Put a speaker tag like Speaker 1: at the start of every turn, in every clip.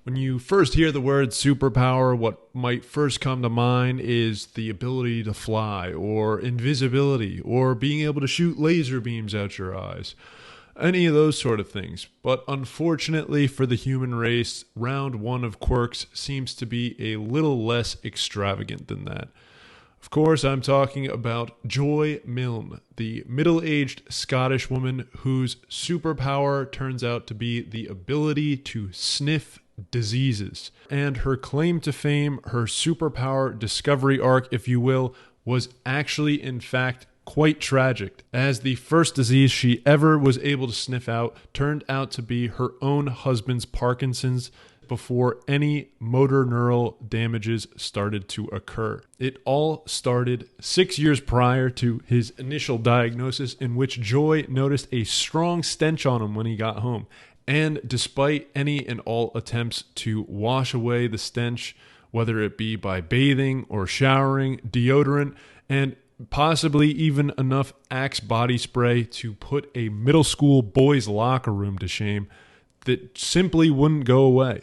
Speaker 1: When you first hear the word superpower, what might first come to mind is the ability to fly, or invisibility, or being able to shoot laser beams out your eyes. Any of those sort of things. But unfortunately for the human race, round one of quirks seems to be a little less extravagant than that. Of course, I'm talking about Joy Milne, the middle-aged Scottish woman whose superpower turns out to be the ability to sniff diseases. And her claim to fame, her superpower discovery arc, if you will, was actually, in fact, quite tragic, as the first disease she ever was able to sniff out turned out to be her own husband's Parkinson's before any motor neural damages started to occur. It all started 6 years prior to his initial diagnosis, in which Joy noticed a strong stench on him when he got home. And despite any and all attempts to wash away the stench, whether it be by bathing or showering, deodorant, and possibly even enough Axe body spray to put a middle school boys' locker room to shame, that simply wouldn't go away.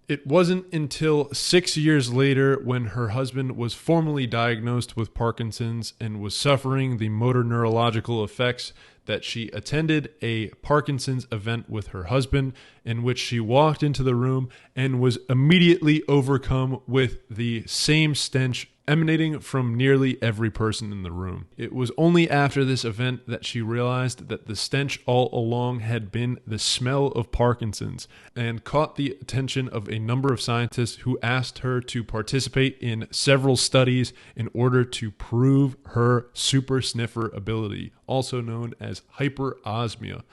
Speaker 1: It wasn't until 6 years later, when her husband was formally diagnosed with Parkinson's and was suffering the motor neurological effects, that she attended a Parkinson's event with her husband, in which she walked into the room and was immediately overcome with the same stench emanating from nearly every person in the room. It was only after this event that she realized that the stench all along had been the smell of Parkinson's, and caught the attention of a number of scientists who asked her to participate in several studies in order to prove her super sniffer ability, also known as hyperosmia.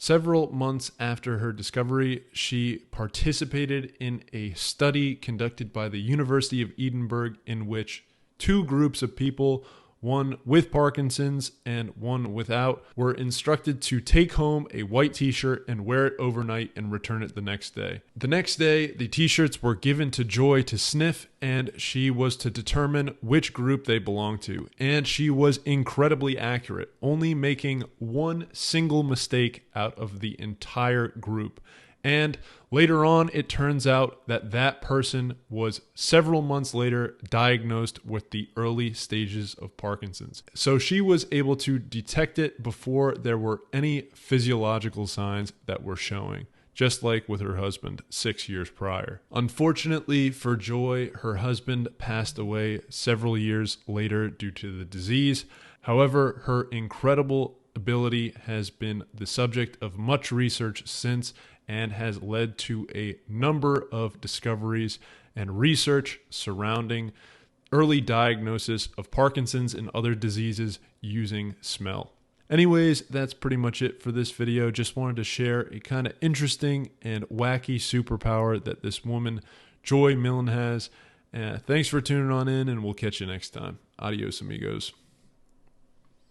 Speaker 1: Several months after her discovery, she participated in a study conducted by the University of Edinburgh, in which two groups of people, one with Parkinson's and one without, were instructed to take home a white t-shirt and wear it overnight and return it the next day. The next day, the t-shirts were given to Joy to sniff, and she was to determine which group they belonged to. And she was incredibly accurate, only making one single mistake out of the entire group. And later on, it turns out that that person was several months later diagnosed with the early stages of Parkinson's. So she was able to detect it before there were any physiological signs that were showing, just like with her husband 6 years prior. Unfortunately for Joy, her husband passed away several years later due to the disease. However, her incredible ability has been the subject of much research since, and has led to a number of discoveries and research surrounding early diagnosis of Parkinson's and other diseases using smell. Anyways, that's pretty much it for this video. Just wanted to share a kind of interesting and wacky superpower that this woman, Joy Milne, has. Thanks for tuning on in, and we'll catch you next time. Adios, amigos.